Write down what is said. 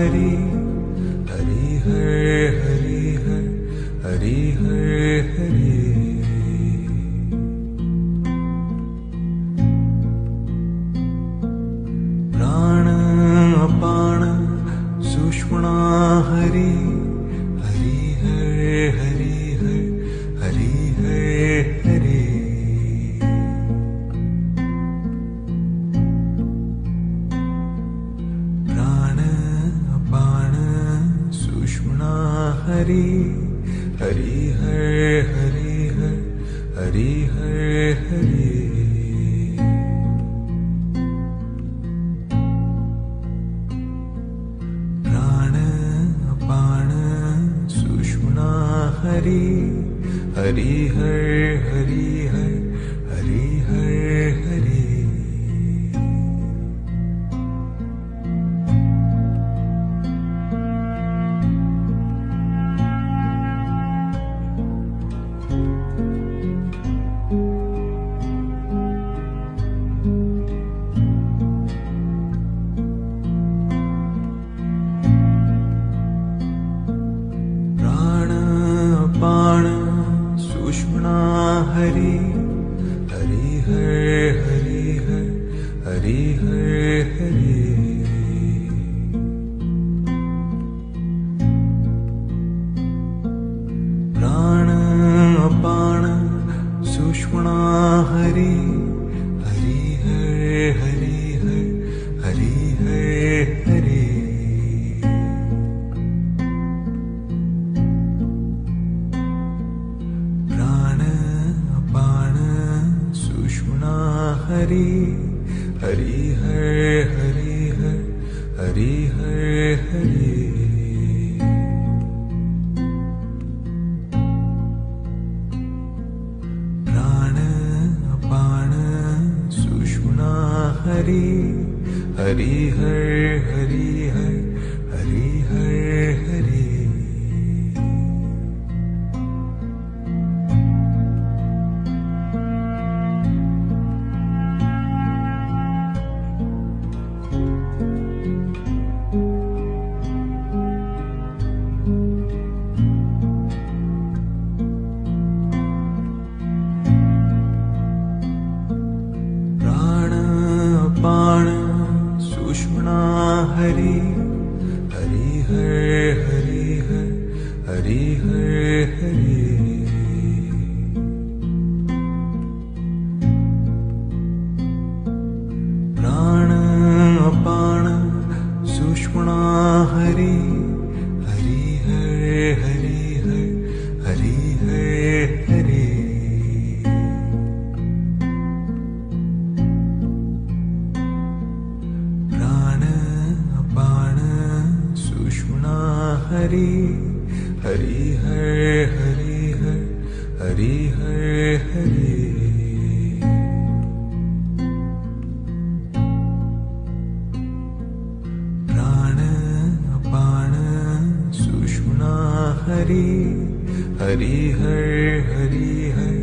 हरि हरि हर हरि हर हरि हर हरि। प्राण अपान सुषुम्ना हरि हरि हर हरि हर हरि हर हरि। प्राण अपान सुषुम्ना हरि हरि हर हरि हर हरि हर हरि। हरि हरि हर हरि हर हरि हर हरि। प्राण सुषुम्ना हरि हरि हर हरि हर हरि हर हरि। प्राण अपान सुषुम्ना हरि हरि हर हरि हर हरि हर हरि। हरि हरि हर हरि हर हरि हर हरि। प्राण अपान सुषुम्ना हरि हरि हर हरि हर हरि हर हरि। प्राण सुषुम्ना हरि हरि हर हरि हर हरि हर हरि। प्राण अपान सुषुम्ना हरि हरि हर हरि हर हरि हर हरि। हरि हरि हर हरि हर हरि हर हरि। प्राण अपान सुषुम्ना हरि हरि हर हरि हर